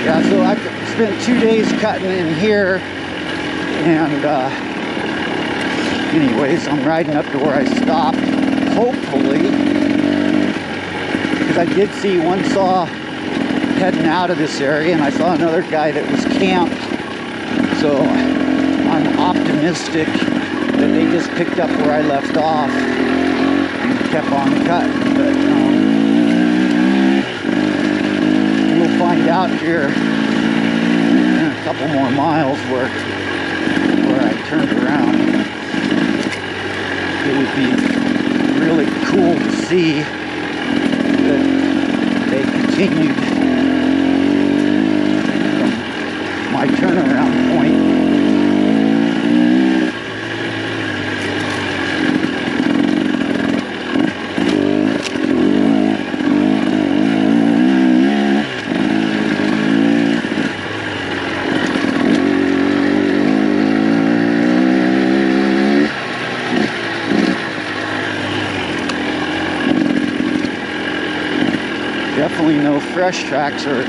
Yeah, so I spent 2 days cutting in here, and anyways, I'm riding up to where I stopped, hopefully, because I did see one saw heading out of this area, and I saw another guy that was camped, so I'm optimistic that they just picked up where I left off and kept on cutting, but we'll find out here in a couple more miles where I turned around. It would be really cool to see that they continued from my turnaround point. Definitely no fresh tracks, or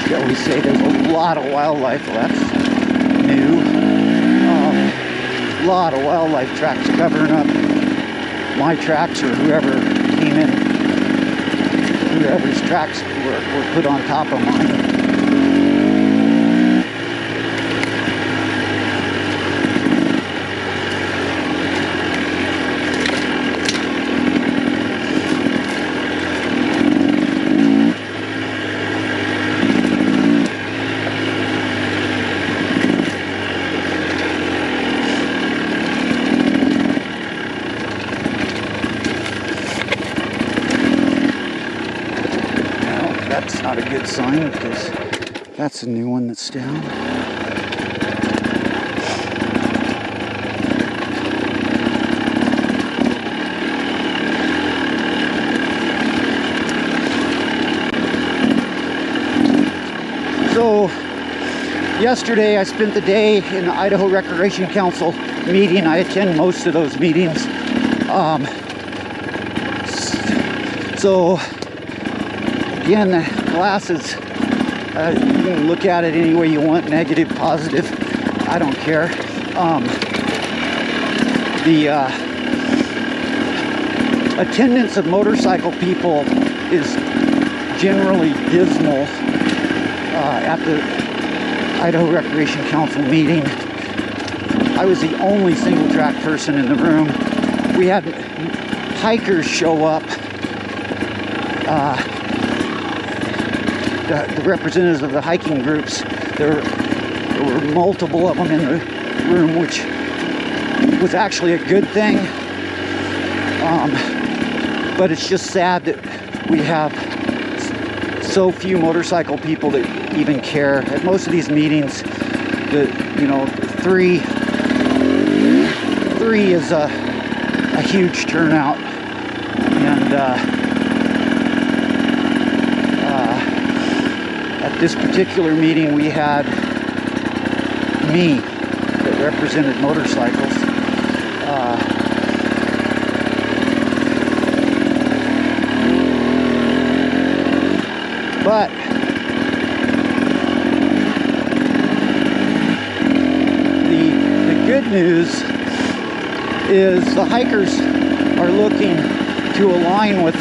shall we say, there's a lot of wildlife. Well, that's new. A lot of wildlife tracks covering up my tracks, or whoever came in, whoever's tracks were put on top of mine. That's not a good sign, because that's a new one that's down. So yesterday I spent the day in the Idaho Recreation Council meeting. I attend most of those meetings. So again, the glass is, you can look at it any way you want, negative, positive, I don't care. The attendance of motorcycle people is generally dismal at the Idaho Recreation Council meeting. I was the only single track person in the room. We had hikers show up. The representatives of the hiking groups, there were multiple of them in the room, which was actually a good thing. But it's just sad that we have so few motorcycle people that even care. At most of these meetings, three is a huge turnout, and at this particular meeting, we had me that represented motorcycles. But the good news is the hikers are looking to align with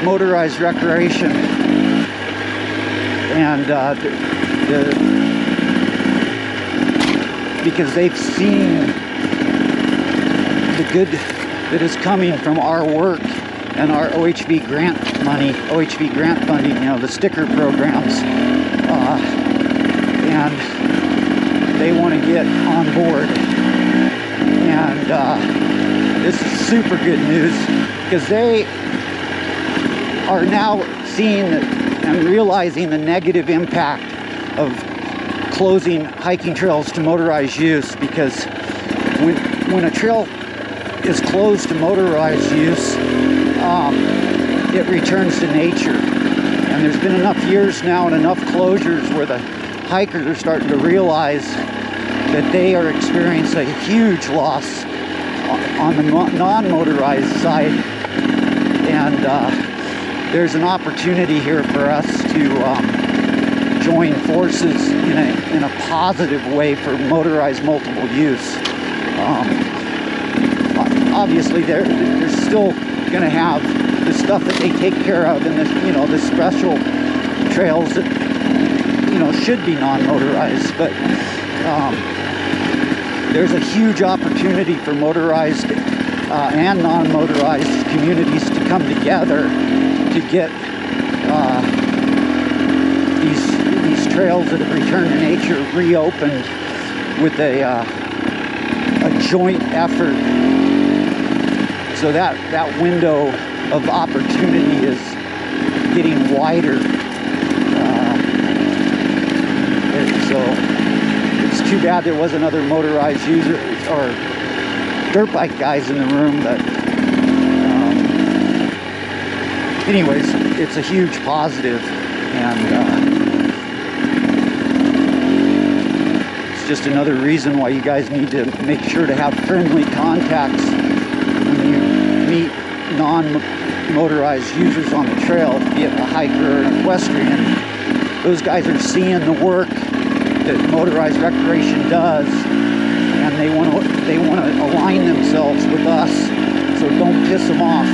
motorized recreation. And because they've seen the good that is coming from our work and our OHV grant money, OHV grant funding, the sticker programs, and they want to get on board. And this is super good news, because they are now seeing and realizing the negative impact of closing hiking trails to motorized use, because when a trail is closed to motorized use, it returns to nature. And there's been enough years now and enough closures where the hikers are starting to realize that they are experiencing a huge loss on the non-motorized side. And there's an opportunity here for us to join forces in a positive way for motorized multiple use. Obviously, they're still going to have the stuff that they take care of in the special trails that should be non-motorized, but there's a huge opportunity for motorized and non-motorized communities to come together to get these trails that have returned to nature reopened with a joint effort. So that window of opportunity is getting wider. So it's too bad there wasn't other motorized users or dirt bike guys in the room, but anyways, it's a huge positive, and it's just another reason why you guys need to make sure to have friendly contacts when you meet non-motorized users on the trail, be it a hiker or an equestrian. Those guys are seeing the work that motorized recreation does, and they want to align themselves with us. So don't piss them off.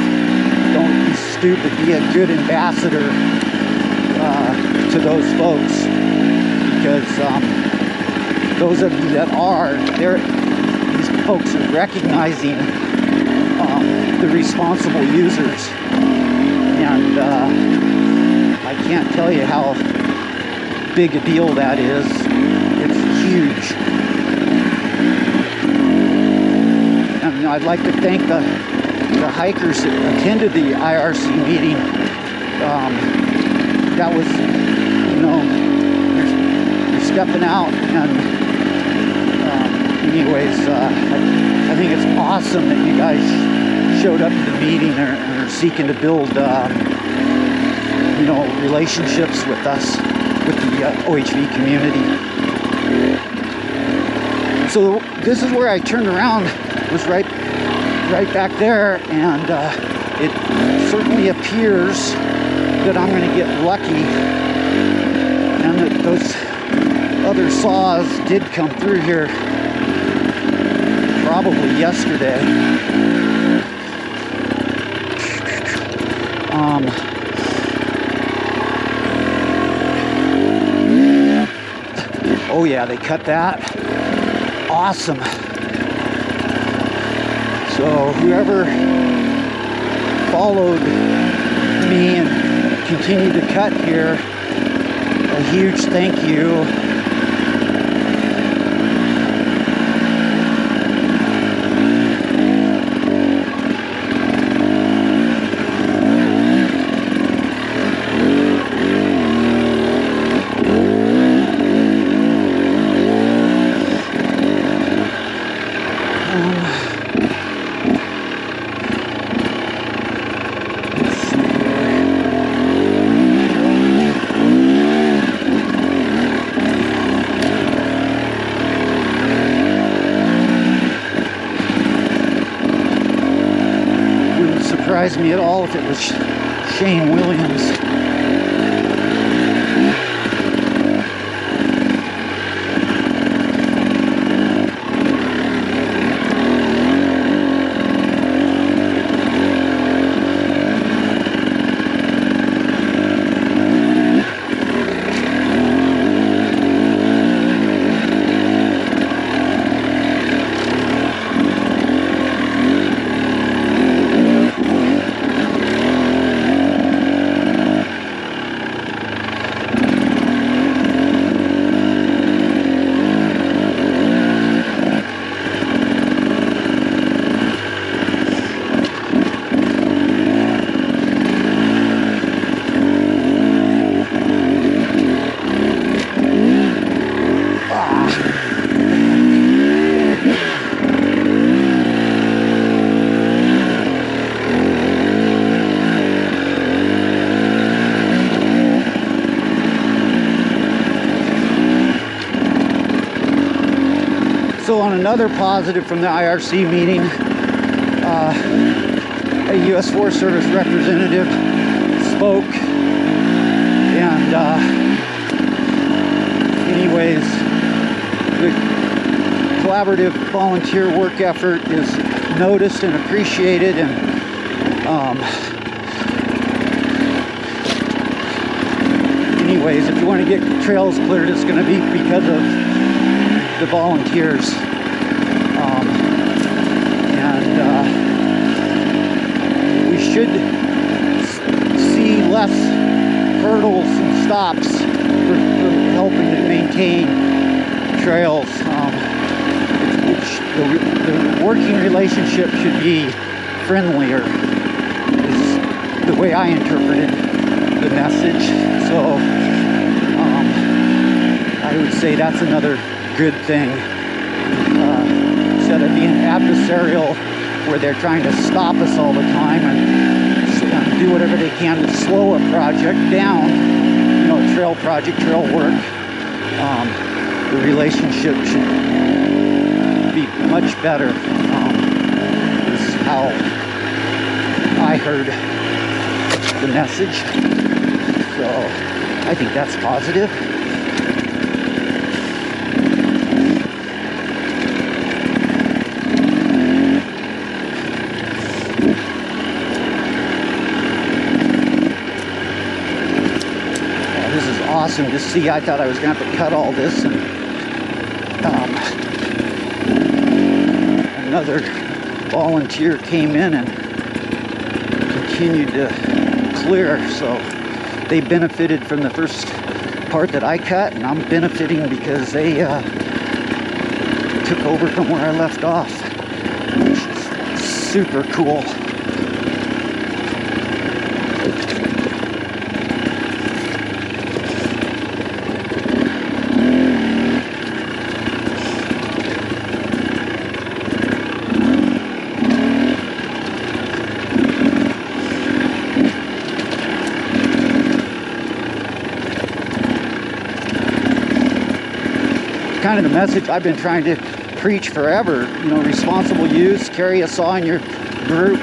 Don't be stupid. Be a good ambassador to those folks, because those of you that are, these folks are recognizing the responsible users, and I can't tell you how big a deal that is. It's huge. And I'd like to thank the hikers that attended the IRC meeting. That was, you're stepping out, and anyways, I think it's awesome that you guys showed up to the meeting and are seeking to build relationships with us, with the OHV community. So this is where I turned around, was right back there, and it certainly appears that I'm going to get lucky, and that those other saws did come through here probably yesterday. Oh yeah, they cut that. Awesome. So whoever followed me and continued to cut here, a huge thank you. Surprise me at all if it was Shane Williams. So on another positive from the IRC meeting, a U.S. Forest Service representative spoke, and collaborative volunteer work effort is noticed and appreciated, and anyways, if you want to get trails cleared, it's going to be because of the volunteers. We should see less hurdles and stops for helping to maintain trails. The working relationship should be friendlier, is the way I interpreted the message. So I would say that's another good thing. Instead of being adversarial, where they're trying to stop us all the time and do whatever they can to slow a project down, you know, a trail project, trail work. The relationship should be much better. This is how I heard the message. So I think that's positive. This is awesome to see. I thought I was going to have to cut all this, and another volunteer came in and continued to clear, so they benefited from the first part that I cut, and I'm benefiting because they took over from where I left off, which is super cool. Kind of the message I've been trying to preach forever, you know, responsible use, carry a saw in your group,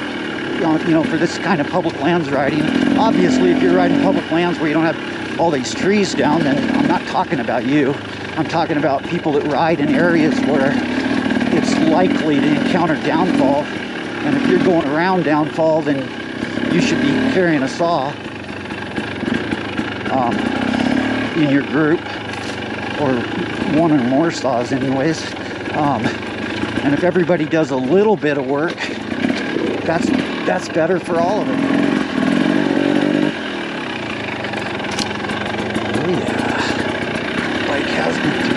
you know, for this kind of public lands riding. Obviously, if you're riding public lands where you don't have all these trees down, then I'm not talking about you. I'm talking about people that ride in areas where it's likely to encounter downfall. And if you're going around downfall, then you should be carrying a saw in your group, or one or more saws anyways. And if everybody does a little bit of work, that's better for all of it. Oh yeah, bike has been through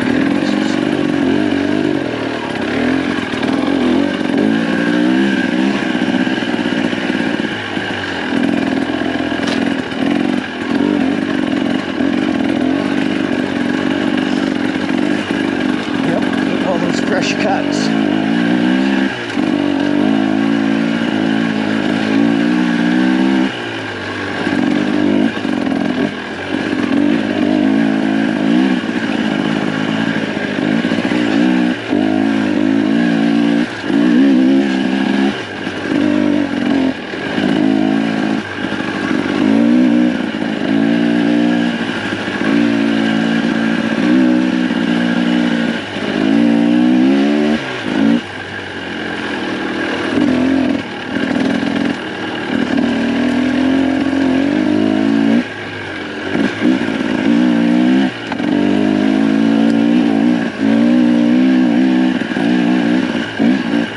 fresh cuts.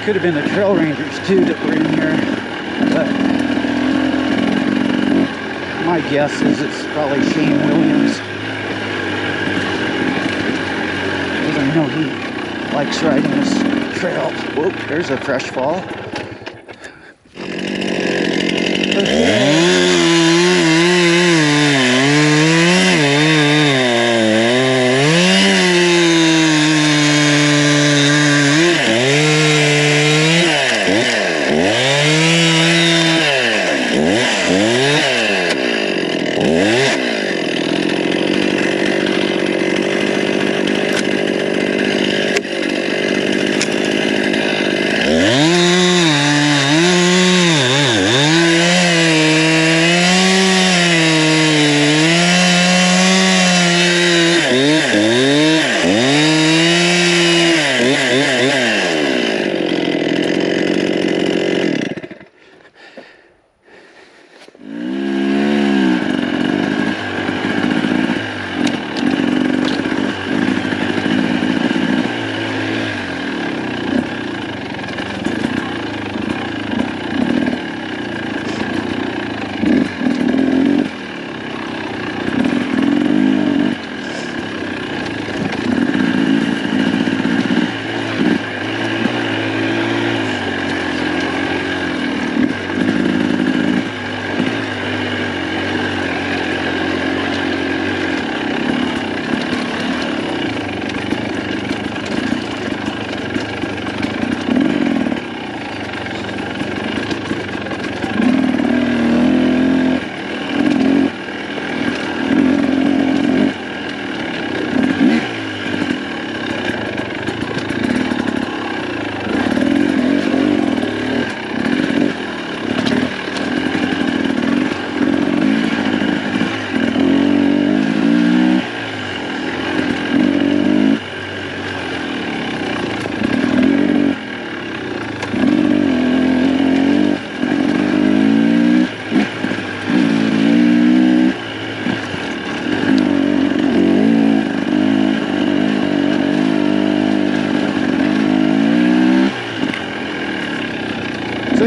Could have been the trail rangers too that were in here, but my guess is it's probably Shane Williams, because I know he likes riding this trail. Whoop, there's a fresh fall.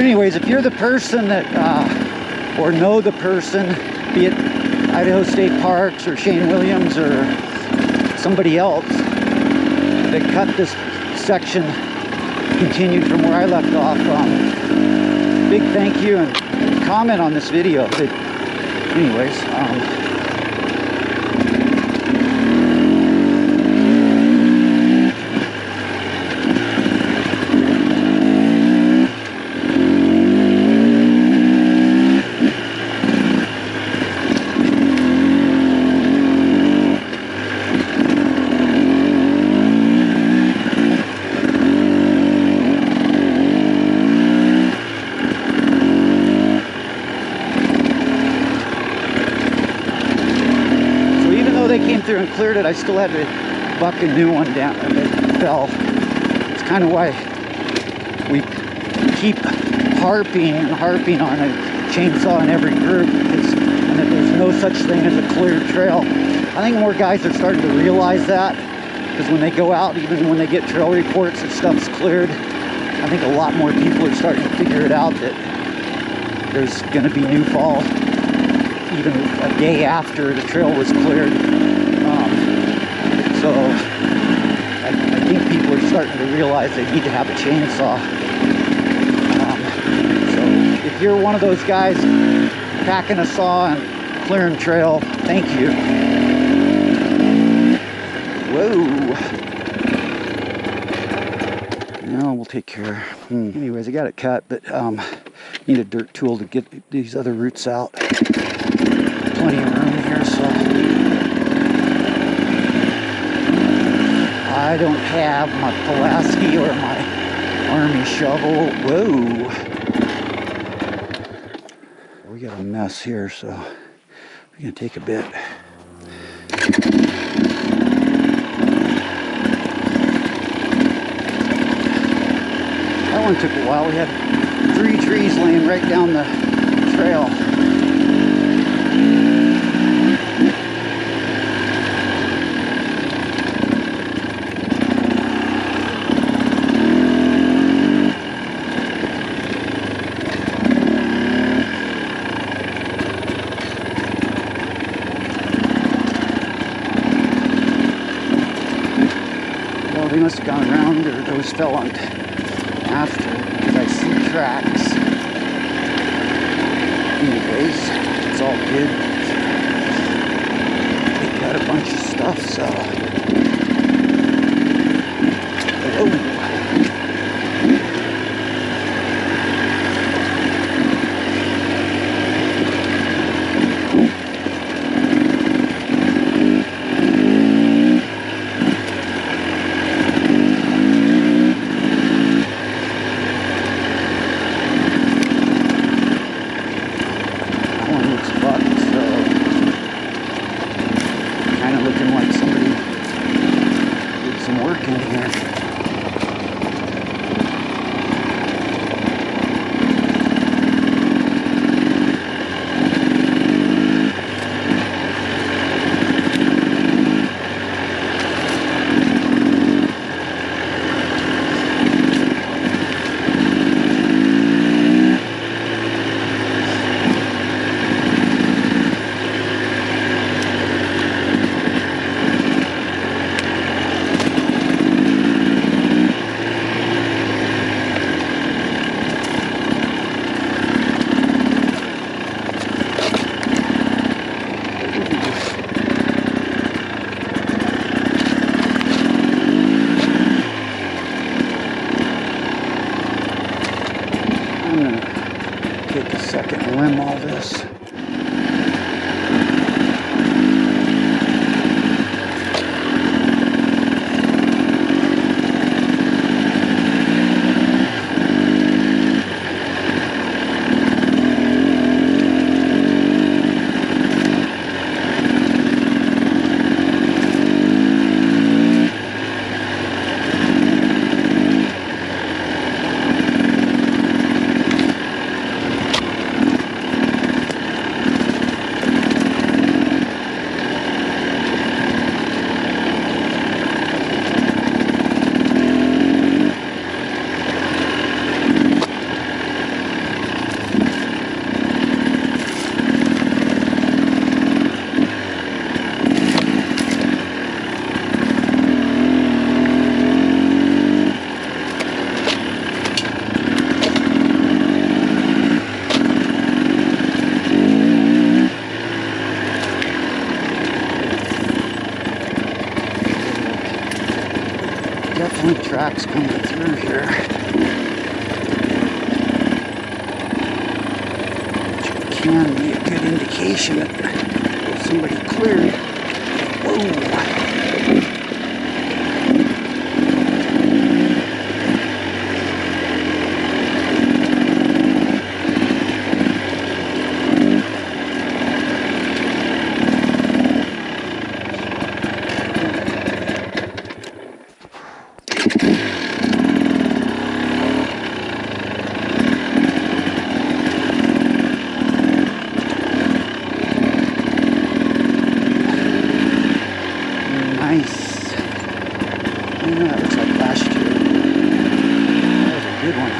anyways, if you're the person that, or know the person, be it Idaho State Parks or Shane Williams or somebody else that cut this section, continued from where I left off, big thank you, and comment on this video. But anyways, through and cleared it, I still had to buck a new one down and it fell. It's kind of why we keep harping on a chainsaw in every group, and that there's no such thing as a cleared trail. I think more guys are starting to realize that, because when they go out, even when they get trail reports that stuff's cleared, I think a lot more people are starting to figure it out that there's going to be new fall even a day after the trail was cleared. So I think people are starting to realize they need to have a chainsaw. So if you're one of those guys packing a saw and clearing trail, thank you. Whoa. No, we'll take care. Anyways, I got it cut, but need a dirt tool to get these other roots out. Plenty of room here, so I don't have my Pulaski or my Army shovel. Whoa. We got a mess here, so we're gonna take a bit. That one took a while. We had 3 trees laying right down the trail. They must have gone around, or those fell on after, because I see tracks. Anyways, it's all good. They got a bunch of stuff, so. Oh. definitely tracks coming through here. Which can be a good indication that somebody cleared. Whoa! Nice. Yeah, that looks like last year. That was a good one.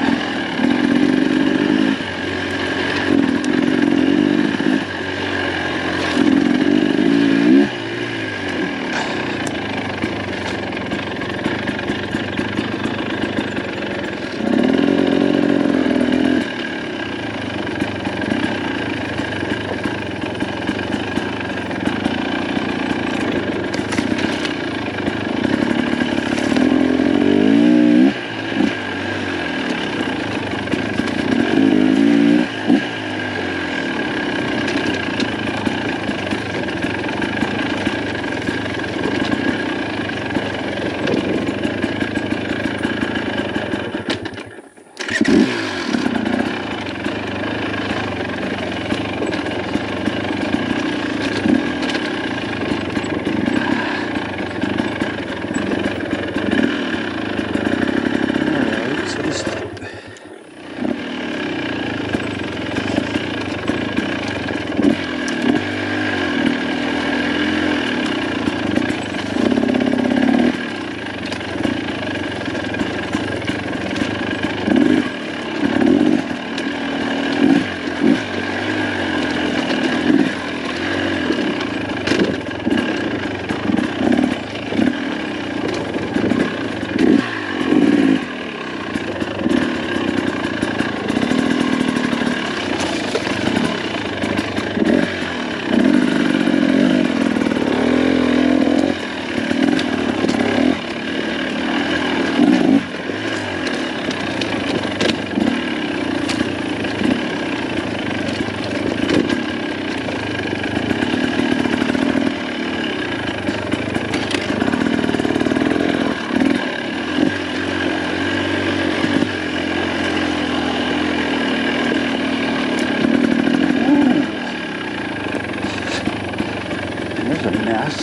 There's a mess.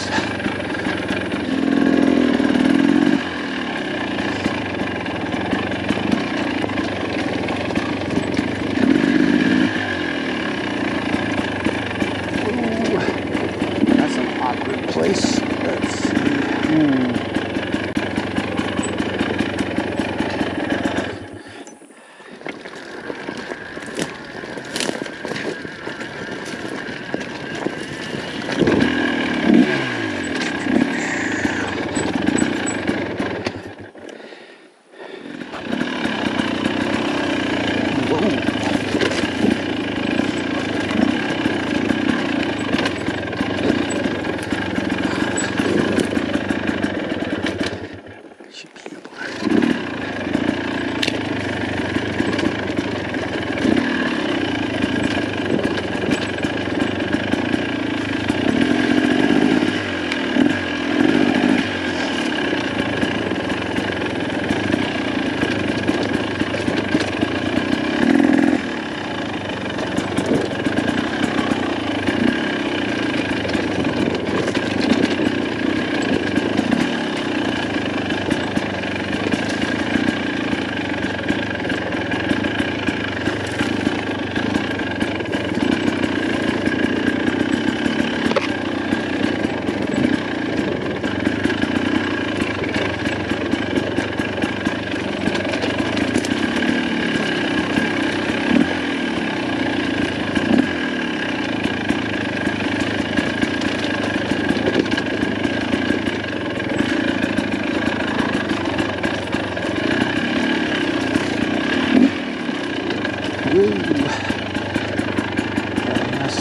Ooh, that's an awkward place. Let's see.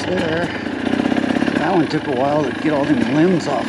There. That one took a while to get all them limbs off.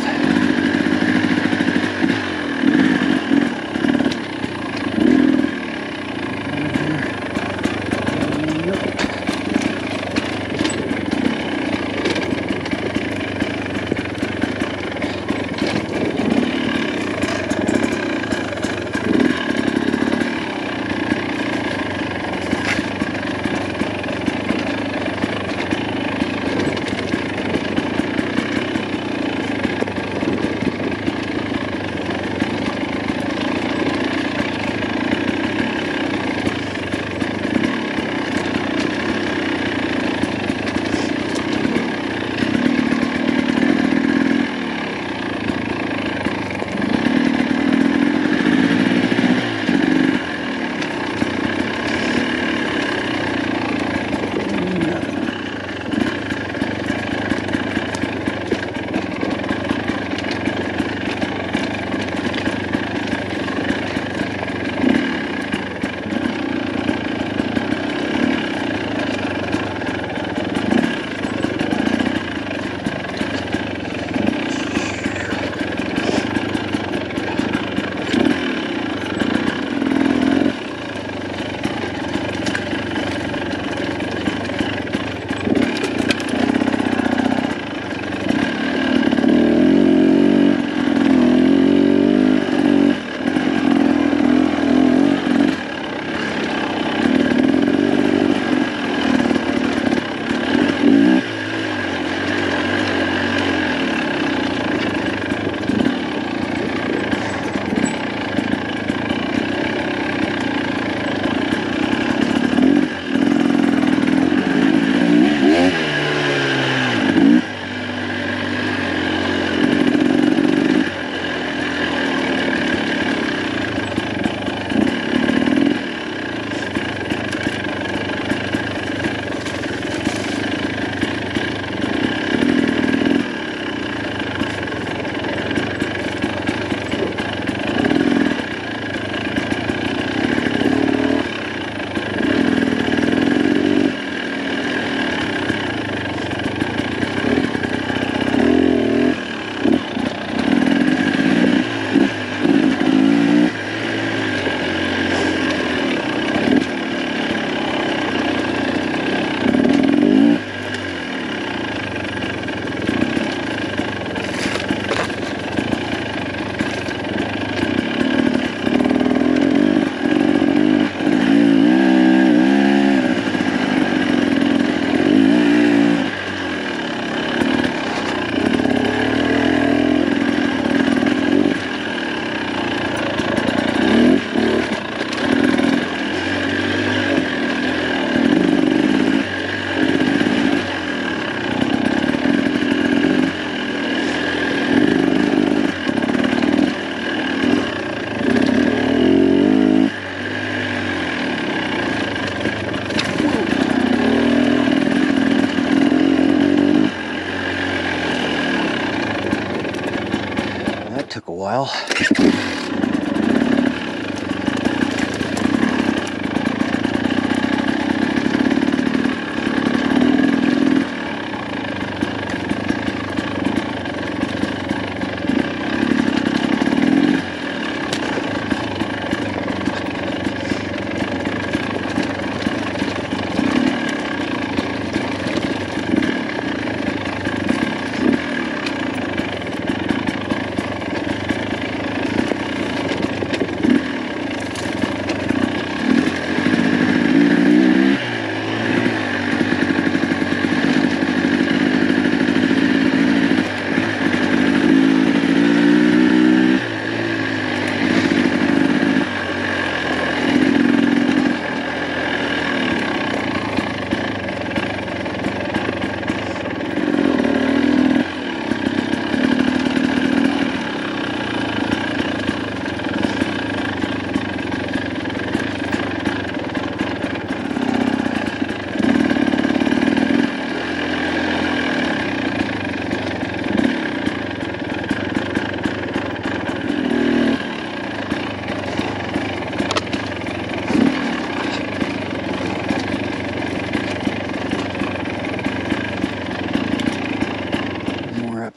that took a while.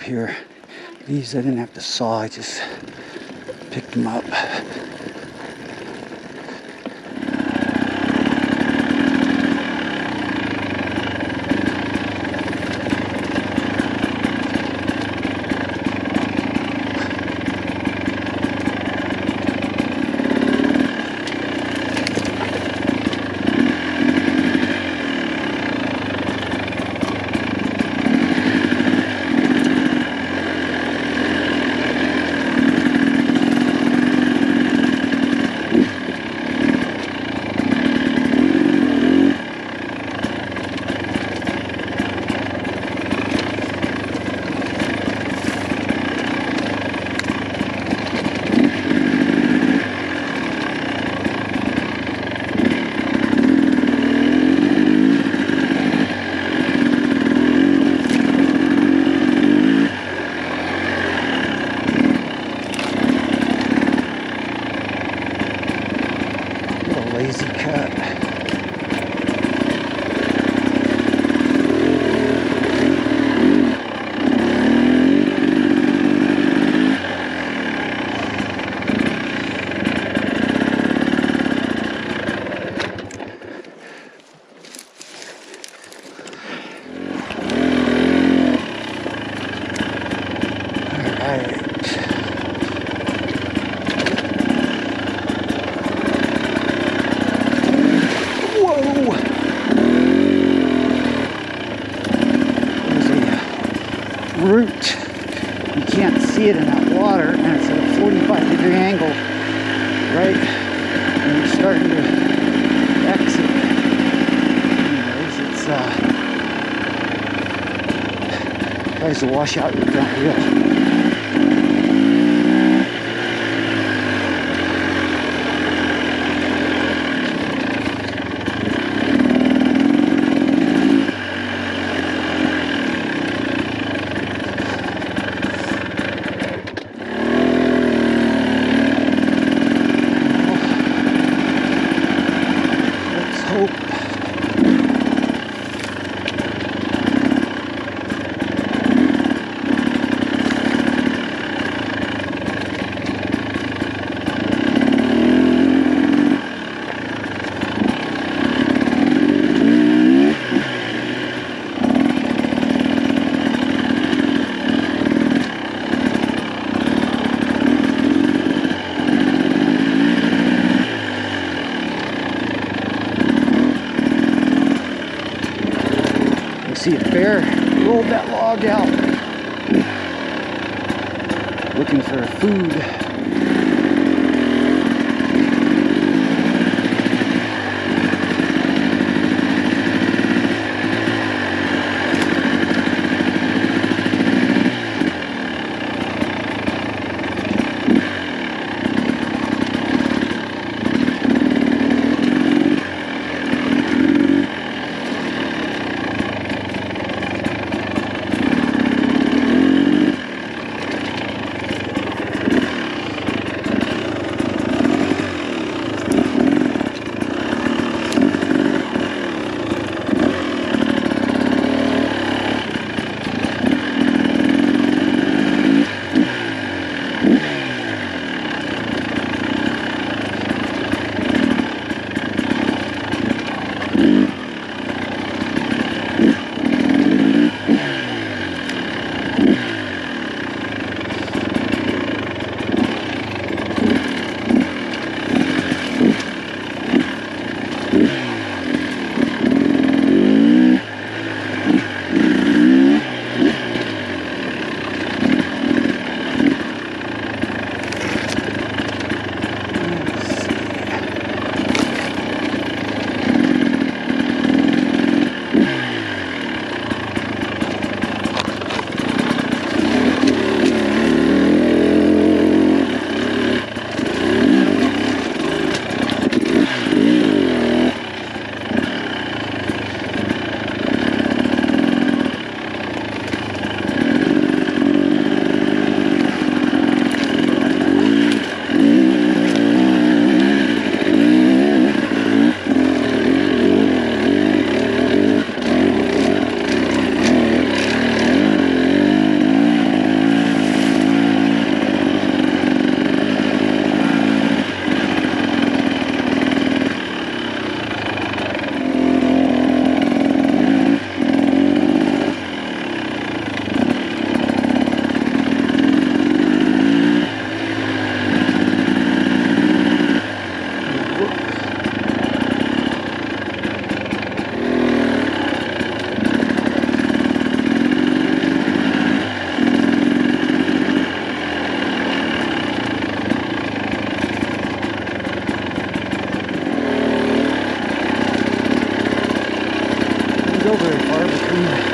Here, these I didn't have to saw, I just picked them up. Lazy cut. Root. You can't see it in that water, and it's at a 45-degree angle, right? And you're starting to exit. Anyways, it tries to wash out your front wheel. See a bear rolled that log out, looking for food. Go very far between.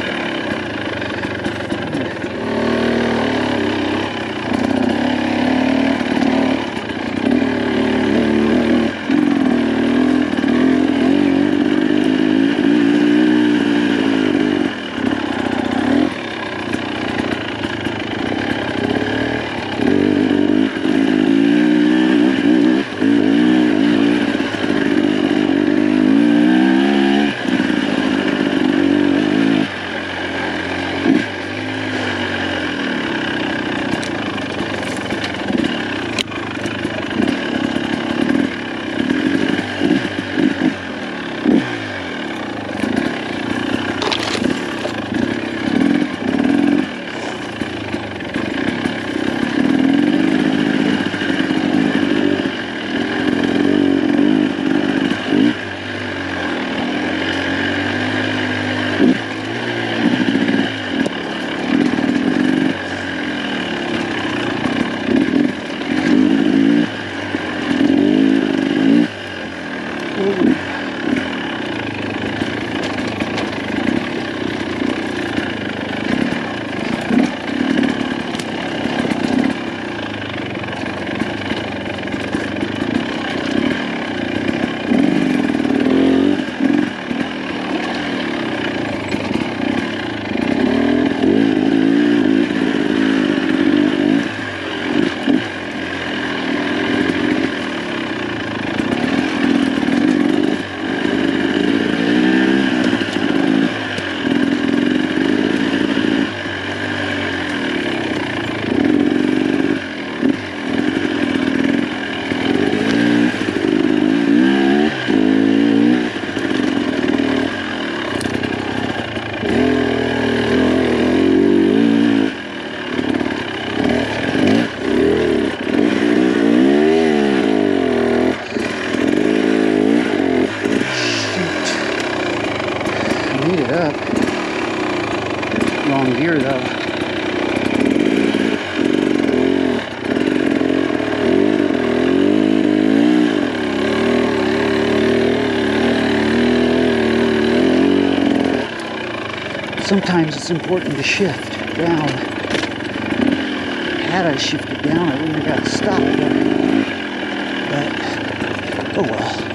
Heat it up. Wrong gear though. Sometimes it's important to shift down. Had I shifted down, I wouldn't have got stopped. But oh well.